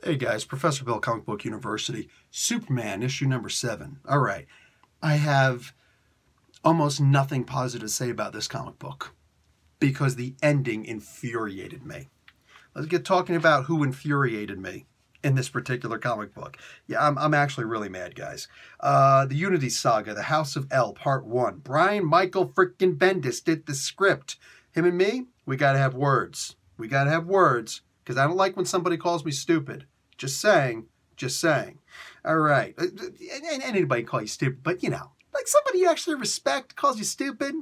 Hey guys, Professor Bill, Comic Book University, Superman, issue number 7. All right, I have almost nothing positive to say about this comic book because the ending infuriated me. Let's get talking about who infuriated me in this particular comic book. Yeah, I'm actually really mad, guys. The Unity Saga, The House of L, Part 1. Brian Michael frickin' Bendis did the script. Him and me, we gotta have words. We gotta have words, because I don't like when somebody calls me stupid. Just saying, just saying. All right. And anybody call you stupid, but you know, like somebody you actually respect calls you stupid.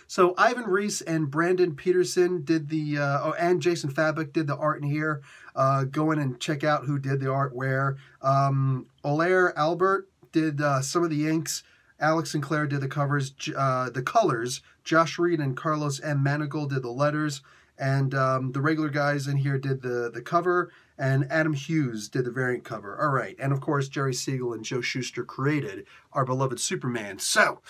So Ivan Reis and Brandon Peterson did the, and Jason Fabik did the art in here. Go in and check out who did the art where. Olaire Albert did some of the inks. Alex and Claire did the covers, the colors. Josh Reed and Carlos M. Manigal did the letters. And the regular guys in here did the cover, and Adam Hughes did the variant cover. All right, and of course, Jerry Siegel and Joe Shuster created our beloved Superman. So,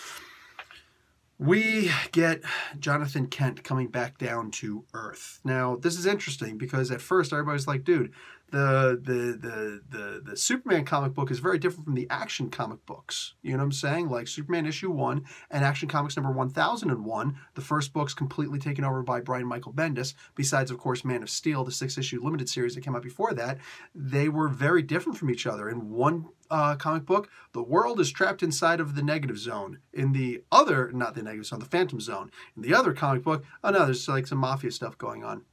we get Jonathan Kent coming back down to Earth. Now, this is interesting because at first everybody's like, dude, the Superman comic book is very different from the Action comic books. You know what I'm saying? Like Superman issue 1 and Action Comics number 1001. The first book's completely taken over by Brian Michael Bendis. Besides, of course, Man of Steel, the 6-issue limited series that came out before that. They were very different from each other. In one comic book, the world is trapped inside of the negative zone. In the other, not the negative zone, the Phantom Zone. In the other comic book, oh no, there's like some mafia stuff going on.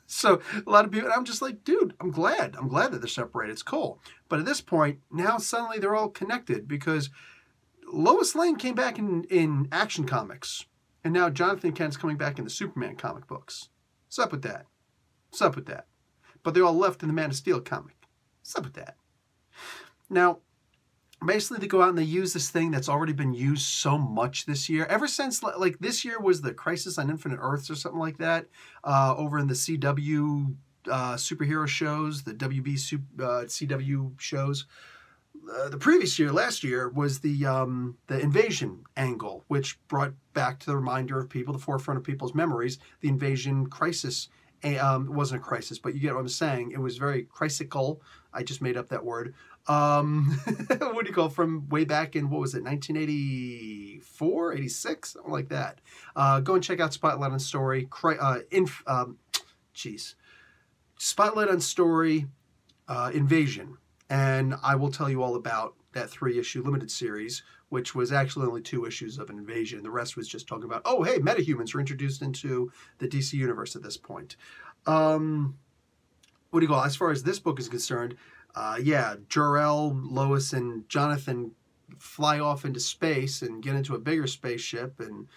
So a lot of people, I'm just like, dude, I'm glad that they're separated. It's cool. But at this point, now suddenly they're all connected because Lois Lane came back in Action Comics, and now Jonathan Kent's coming back in the Superman comic books. What's up with that? What's up with that? But they all left in the Man of Steel comic. What's up with that? Now, basically, they go out and they use this thing that's already been used so much this year. Ever since, like, this year was the Crisis on Infinite Earths or something like that, over in the CW superhero shows, the WB CW shows. The previous year, last year, was the invasion angle, which brought back to the reminder of people, the forefront of people's memories, the invasion crisis. It wasn't a crisis, but you get what I'm saying. It was very crisical. I just made up that word. What do you call it? From way back in, what was it, 1984, 86, something like that. Go and check out Spotlight on Story. Spotlight on Story, Invasion. And I will tell you all about that 3-issue limited series, which was actually only 2 issues of an invasion. The rest was just talking about, oh, hey, metahumans were introduced into the DC universe at this point. What do you call it? As far as this book is concerned, yeah, Jor-El, Lois, and Jonathan fly off into space and get into a bigger spaceship, and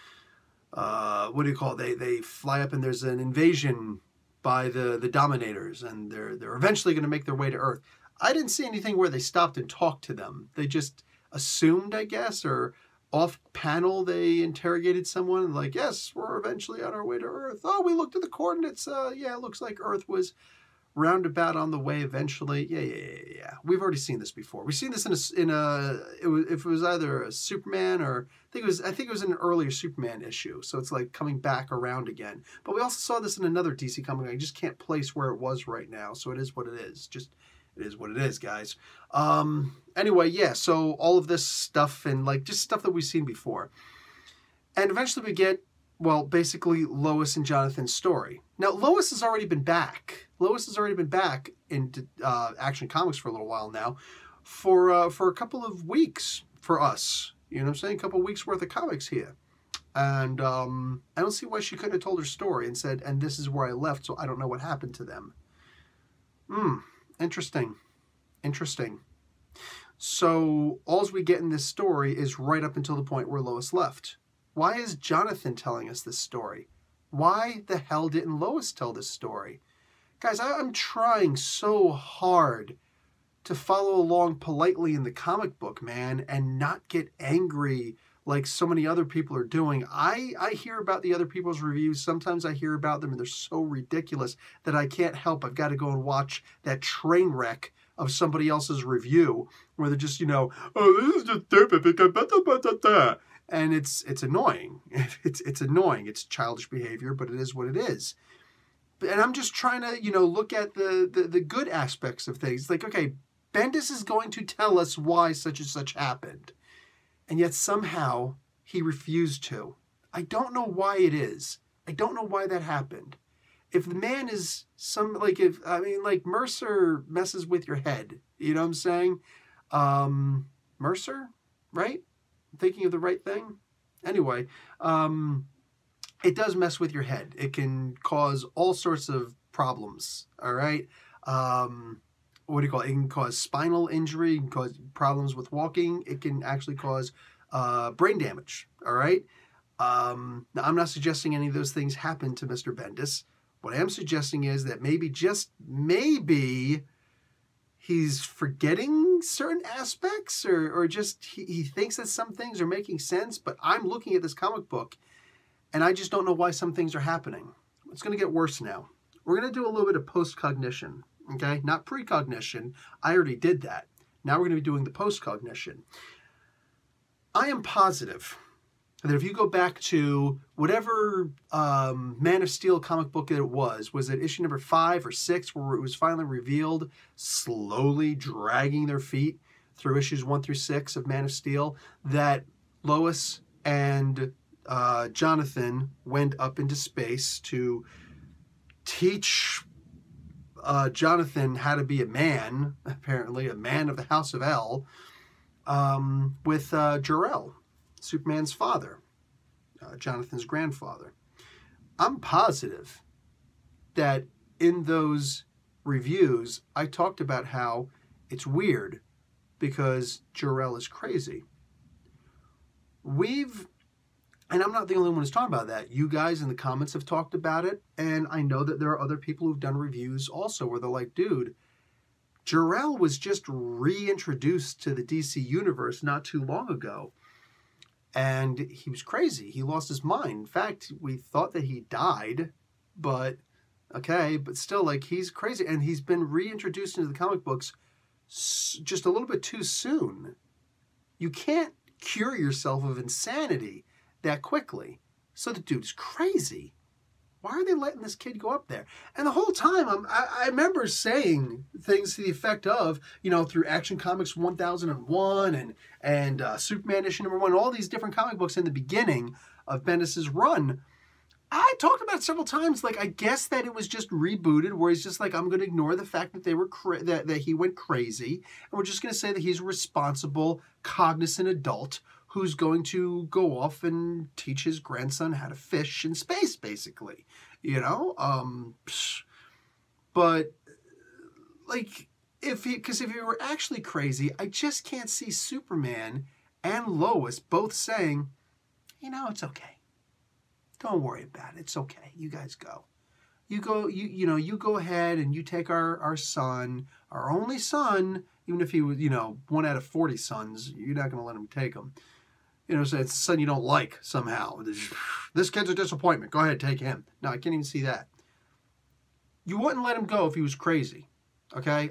what do you call it? They fly up, and there's an invasion by the Dominators, and they're eventually going to make their way to Earth. I didn't see anything where they stopped and talked to them. They just assumed, I guess, or off-panel they interrogated someone, like, yes, we're eventually on our way to Earth. Oh, we looked at the coordinates. Yeah, it looks like Earth was roundabout on the way eventually. Yeah. We've already seen this before. We've seen this if it was either a Superman or I think it was an earlier Superman issue. So it's like coming back around again. But we also saw this in another DC comic. I just can't place where it was right now. So it is what it is. It is what it is, guys. Anyway, yeah, so all of this stuff and like just stuff that we've seen before. And eventually we get, well, basically Lois and Jonathan's story. Now, Lois has already been back. Lois has already been back in Action Comics for a little while now for a couple of weeks for us. You know what I'm saying? A couple of weeks worth of comics here. And I don't see why she couldn't have told her story and said, and this is where I left, so I don't know what happened to them. Interesting. So, all we get in this story is right up until the point where Lois left. Why is Jonathan telling us this story? Why the hell didn't Lois tell this story? Guys, I'm trying so hard to follow along politely in the comic book, man, and not get angry like so many other people are doing. I hear about the other people's reviews. Sometimes I hear about them and they're so ridiculous that I can't help. I've got to go and watch that train wreck of somebody else's review where they're just, you know, oh, this is just stupid because and it's annoying. It's annoying. It's childish behavior, but it is what it is. and I'm just trying to, look at the good aspects of things. Like, okay, Bendis is going to tell us why such and such happened. And yet somehow he refused to. I don't know why it is. I don't know why that happened. If the man is Mercer messes with your head, you know what I'm saying? Mercer, right? I'm thinking of the right thing? Anyway, it does mess with your head. It can cause all sorts of problems, all right? What do you call it? It can cause spinal injury, it can cause problems with walking. It can actually cause brain damage, all right? Now, I'm not suggesting any of those things happen to Mr. Bendis. What I am suggesting is that maybe, just maybe, he's forgetting certain aspects, or just he thinks that some things are making sense, but I'm looking at this comic book, and I just don't know why some things are happening. It's going to get worse now. We're going to do a little bit of post-cognition, okay? Not precognition. I already did that. Now we're going to be doing the post-cognition. I am positive that if you go back to whatever Man of Steel comic book it was it issue number 5 or 6, where it was finally revealed, slowly dragging their feet through issues 1 through 6 of Man of Steel, that Lois and Jonathan went up into space to teach Jonathan how to be a man, apparently a man of the House of El, with Jor-El, Superman's father, Jonathan's grandfather. I'm positive that in those reviews, I talked about how it's weird because Jor-El is crazy. And I'm not the only one who's talking about that. You guys in the comments have talked about it, and I know that there are other people who've done reviews also where they're like, dude, Jor-El was just reintroduced to the DC universe not too long ago. And he was crazy. He lost his mind. In fact, we thought that he died, but still, like, he's crazy. And he's been reintroduced into the comic books just a little bit too soon. You can't cure yourself of insanity that quickly. So the dude's crazy. Why are they letting this kid go up there? And the whole time, I remember saying things to the effect of, through Action Comics 1001 and Superman issue number 1, all these different comic books in the beginning of Bendis's run, I talked about it several times. Like, I guess that it was just rebooted, where he's just like, I'm going to ignore the fact that they were that he went crazy, and we're just going to say that he's a responsible, cognizant adult who's going to go off and teach his grandson how to fish in space, basically, But, like, if he were actually crazy, I just can't see Superman and Lois both saying, it's okay. Don't worry about it. It's okay. You guys go. You go ahead and you take our son, our only son, even if he was, 1 out of 40 sons, you're not going to let him take him. So it's a son you don't like somehow. This kid's a disappointment. Go ahead, take him. No, I can't even see that. You wouldn't let him go if he was crazy. Okay?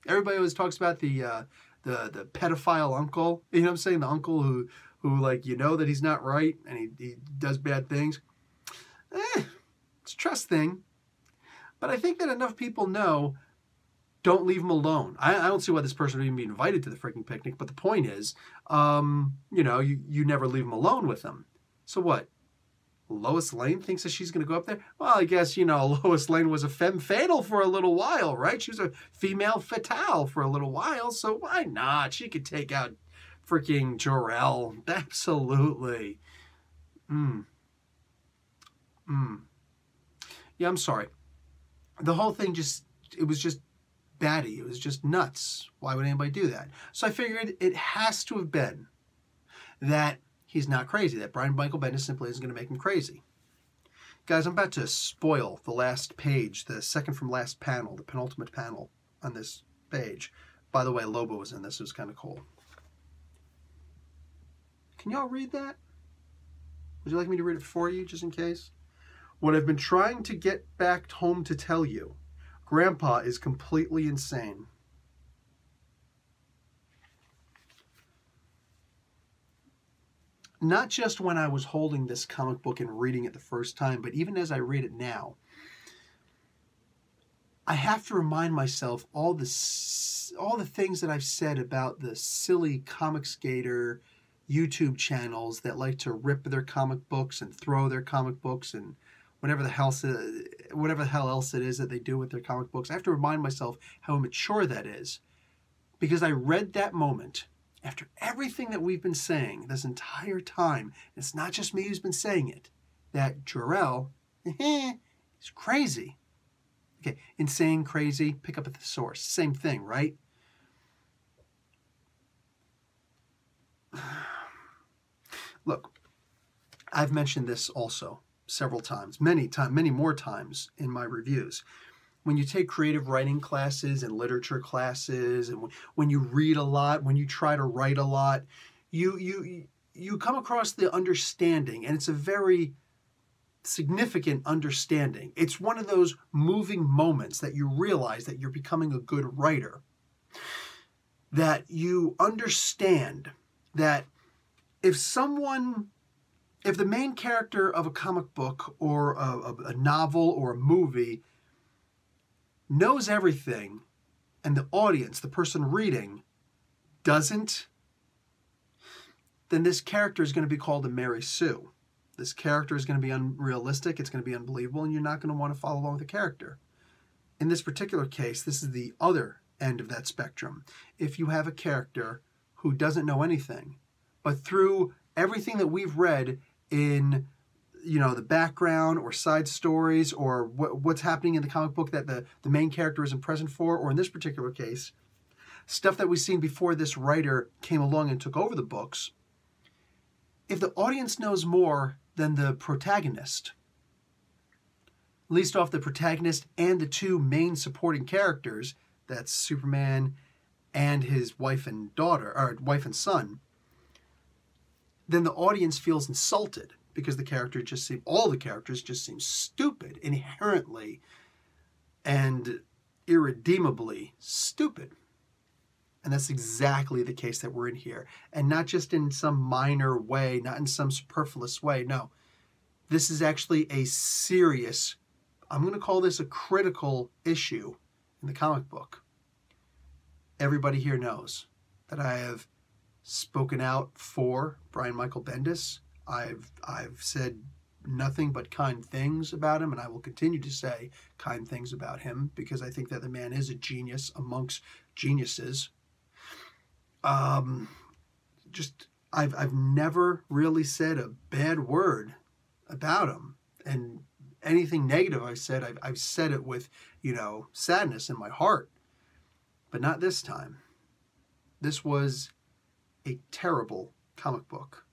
Everybody always talks about the pedophile uncle. You know what I'm saying? The uncle who like, that he's not right and he does bad things. It's a trust thing. But I think that enough people know, don't leave him alone. I don't see why this person would even be invited to the freaking picnic, but the point is, you never leave him alone with them. So what? Lois Lane thinks that she's going to go up there? Well, I guess, Lois Lane was a femme fatale for a little while, right? She was a female fatale for a little while, so why not? She could take out freaking Jor-El. Absolutely. Yeah, I'm sorry. The whole thing it was just batty. It was just nuts. Why would anybody do that? So I figured it has to have been that he's not crazy, that Brian Michael Bendis simply isn't going to make him crazy. Guys, I'm about to spoil the last page, the second from last panel, the penultimate panel on this page. By the way, Lobo was in this. It was kind of cool. Can y'all read that? Would you like me to read it for you, just in case? What I've been trying to get back home to tell you. Grandpa is completely insane. not just when I was holding this comic book and reading it the first time, but even as I read it now, I have to remind myself all the things that I've said about the silly comic skater YouTube channels that like to rip their comic books and throw their comic books and whatever the hell else it is that they do with their comic books. I have to remind myself how immature that is, because I read that moment after everything that we've been saying this entire time. It's not just me who's been saying it, that Jor-El is crazy. Okay, insane, crazy, pick up at the source. Same thing, right? Look, I've mentioned this also several times, many more times in my reviews. When you take creative writing classes and literature classes, and when you read a lot, when you try to write a lot, you come across the understanding, and it's a very significant understanding. It's one of those moving moments that you realize that you're becoming a good writer, that you understand that if the main character of a comic book or a novel or a movie knows everything and the audience, the person reading, doesn't, then this character is going to be called a Mary Sue. This character is going to be unrealistic, it's going to be unbelievable, and you're not going to want to follow along with the character. In this particular case, this is the other end of that spectrum. If you have a character who doesn't know anything, but through everything that we've read in, the background or side stories or what's happening in the comic book that the main character isn't present for, or in this particular case, stuff that we've seen before this writer came along and took over the books, if the audience knows more than the protagonist, at least off the protagonist and the two main supporting characters, that's Superman and his wife and daughter, or wife and son, then the audience feels insulted because all the characters just seem stupid, inherently and irredeemably stupid. And that's exactly the case that we're in here. And not just in some minor way, not in some superfluous way. No, this is actually a serious, I'm going to call this a critical issue in the comic book. Everybody here knows that I have spoken out for Brian Michael Bendis. I've said nothing but kind things about him, and I will continue to say kind things about him because I think that the man is a genius amongst geniuses. I've never really said a bad word about him, and anything negative I've said it with, sadness in my heart, but not this time. This was a terrible comic book.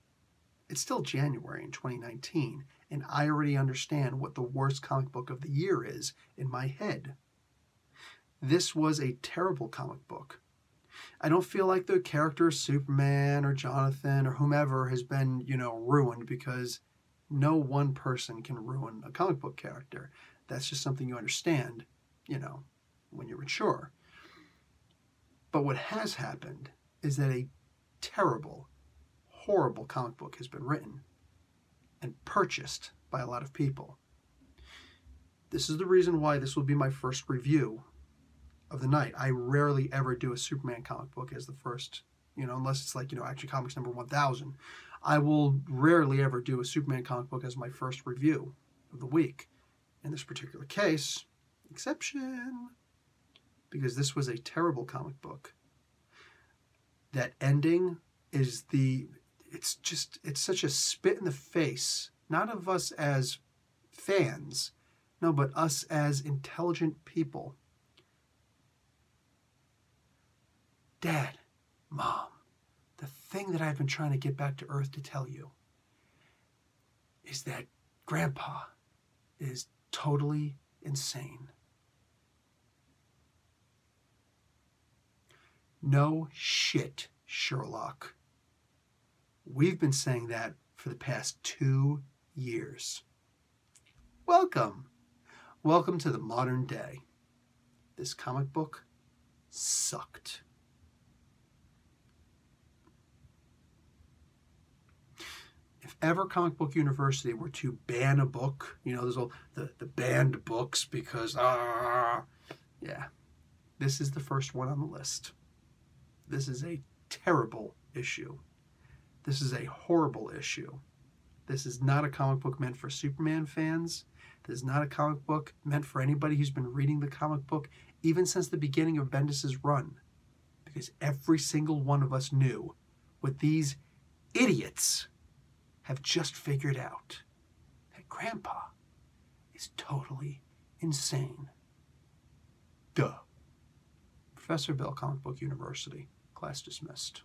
It's still January in 2019, and I already understand what the worst comic book of the year is in my head. This was a terrible comic book. I don't feel like the character of Superman or Jonathan or whomever has been, ruined, because no one person can ruin a comic book character. That's just something you understand, when you're mature. But what has happened is that a terrible, horrible comic book has been written and purchased by a lot of people. This is the reason why this will be my first review of the night. I rarely ever do a Superman comic book as the first, unless it's like, Action Comics number 1000. I will rarely ever do a Superman comic book as my first review of the week. In this particular case, exception, because this was a terrible comic book. That ending is it's such a spit in the face, not of us as fans, no, but us as intelligent people. Dad, Mom, the thing that I've been trying to get back to Earth to tell you is that Grandpa is totally insane. No shit, Sherlock. We've been saying that for the past 2 years. Welcome. Welcome to the modern day. This comic book sucked. If ever Comic Book University were to ban a book, you know, there's all the banned books because, yeah, this is the first one on the list. This is a terrible issue. This is a horrible issue. This is not a comic book meant for Superman fans. This is not a comic book meant for anybody who's been reading the comic book even since the beginning of Bendis's run. Because every single one of us knew what these idiots have just figured out. That Grandpa is totally insane. Duh. Professor Bill, Comic Book University. Class dismissed.